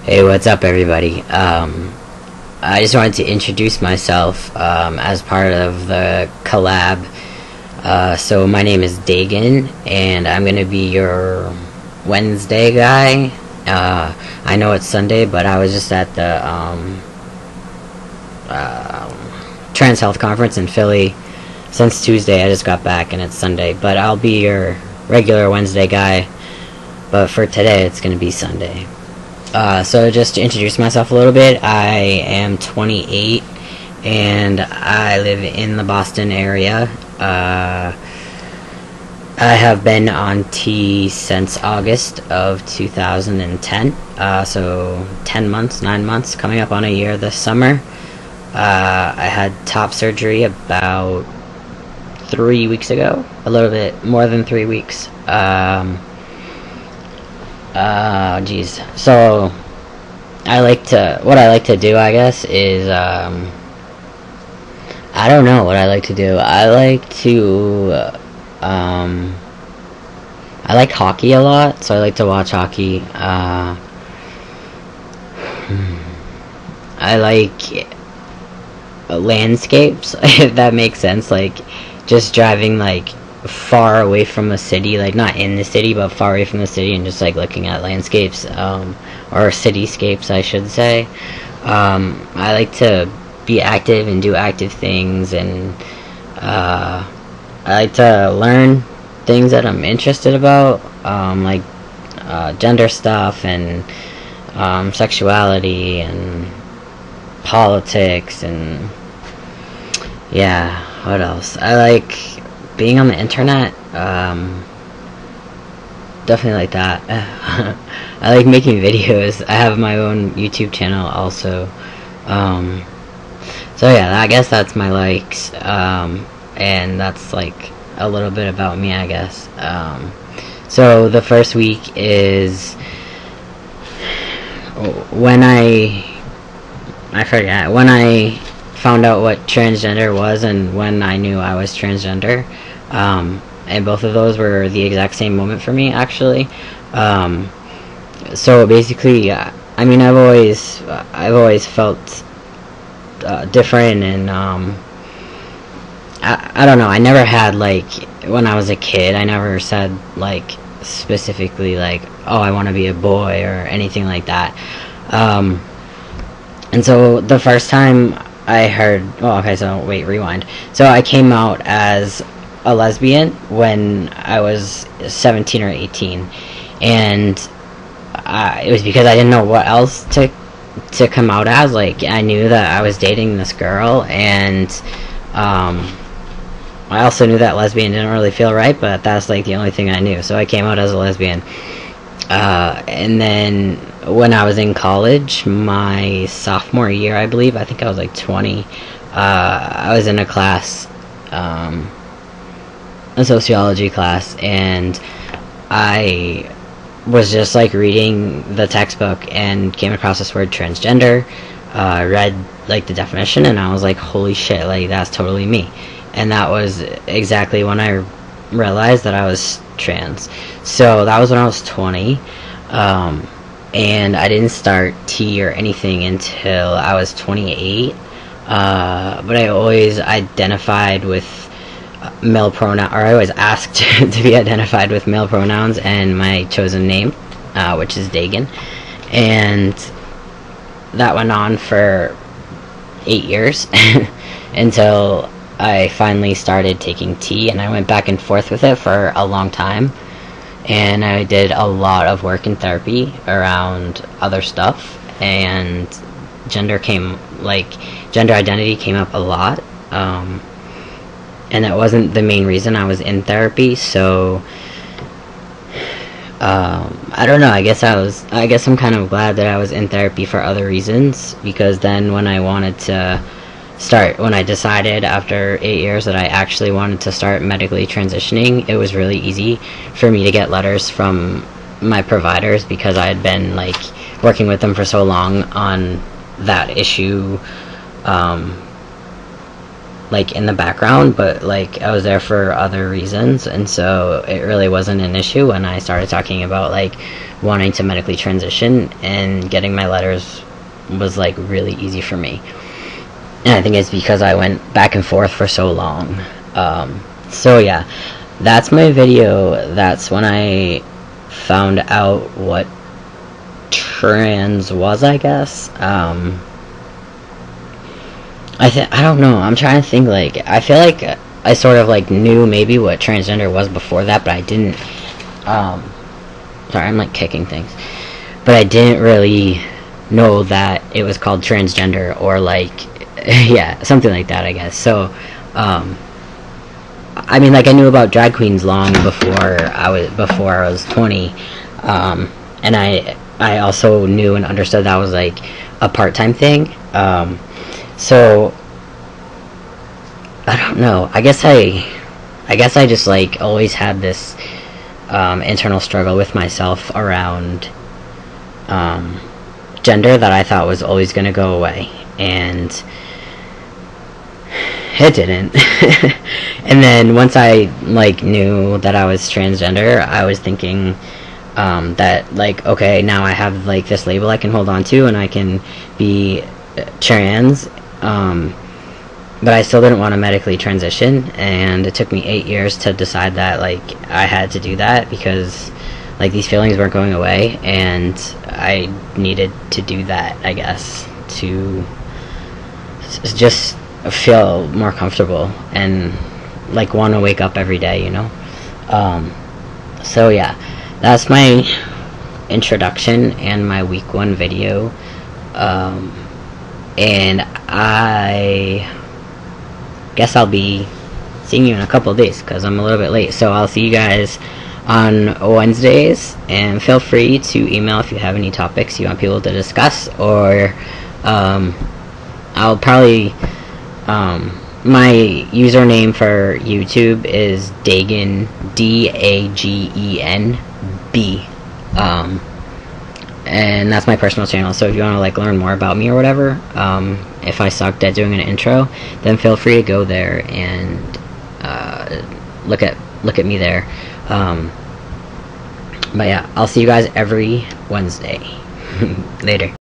Hey, what's up, everybody? I just wanted to introduce myself as part of the collab. So my name is Dagen, and I'm gonna be your Wednesday guy. I know it's Sunday, but I was just at the Trans Health Conference in Philly since Tuesday. I just got back, and it's Sunday. But I'll be your regular Wednesday guy. But for today, it's gonna be Sunday. So just to introduce myself a little bit, I am 28 and I live in the Boston area. I have been on T since August of 2010, so 10 months, 9 months, coming up on a year this summer. I had top surgery about 3 weeks ago, a little bit more than 3 weeks. Geez. So, what I like to do, I guess, is, I don't know what I like to do. I like hockey a lot, so I like to watch hockey. I like landscapes, if that makes sense, like, just driving, like, far away from the city, like not in the city but far away from the city, and just like looking at landscapes, or cityscapes I should say. I like to be active and do active things, and I like to learn things that I'm interested about, like gender stuff and sexuality and politics, and yeah, what else? I like being on the internet, definitely like that. I like making videos. I have my own YouTube channel also. So yeah, I guess that's my likes, and that's like a little bit about me, I guess. So the first week is when I found out what transgender was, and when I knew I was transgender. And both of those were the exact same moment for me, actually. So basically, I mean, I've always felt different, and I don't know. I never had, like, when I was a kid, I never said, like, specifically, like, oh, I want to be a boy or anything like that. And so the first time I heard, oh, okay, so wait, rewind. So I came out as a lesbian when I was 17 or 18, and it was because I didn't know what else to come out as. Like, I knew that I was dating this girl, and I also knew that lesbian didn't really feel right, but that's like the only thing I knew, so I came out as a lesbian. And then when I was in college, my sophomore year, I believe, I think I was like 20, I was in a class, a sociology class, and I was just like reading the textbook and came across this word transgender, read like the definition, and I was like, holy shit, like that's totally me. And that was exactly when I realized that I was trans. So that was when I was 20, and I didn't start T or anything until I was 28, but I always identified with male pronoun, or I was asked to be identified with male pronouns and my chosen name, which is Dagen, and that went on for 8 years until I finally started taking T, and I went back and forth with it for a long time, and I did a lot of work in therapy around other stuff, and gender identity came up a lot, and that wasn't the main reason I was in therapy. So I don't know, I guess I'm kind of glad that I was in therapy for other reasons, because then when I decided after 8 years that I actually wanted to start medically transitioning, it was really easy for me to get letters from my providers, because I had been like working with them for so long on that issue, like in the background, but like I was there for other reasons, and so it really wasn't an issue when I started talking about like wanting to medically transition, and getting my letters was like really easy for me. And I think it's because I went back and forth for so long. So yeah, that's my video. That's when I found out what trans was, I guess. I don't know. I'm trying to think. Like, I feel like I sort of like knew maybe what transgender was before that, but I didn't. Sorry, I'm like kicking things, but I didn't really know that it was called transgender, or like, yeah, something like that, I guess. So, I mean, like, I knew about drag queens long before I was 20, and I also knew and understood that was like a part-time thing. So I don't know. I guess I just like always had this internal struggle with myself around gender that I thought was always going to go away, and it didn't. And then once I like knew that I was transgender, I was thinking that like, okay, now I have like this label I can hold on to, and I can be trans, but I still didn't want to medically transition, and it took me 8 years to decide that like I had to do that, because like these feelings weren't going away, and I needed to do that, I guess, to just feel more comfortable and like want to wake up every day, you know. So yeah, that's my introduction and my week 1 video, and I guess I'll be seeing you in a couple of days because I'm a little bit late. So I'll see you guys on Wednesdays, and feel free to email if you have any topics you want people to discuss, or I'll probably my username for YouTube is Dagen, Dagenb, and that's my personal channel. So if you want to like learn more about me or whatever, if I sucked at doing an intro, then feel free to go there and look at me there. But yeah, I'll see you guys every Wednesday. Later.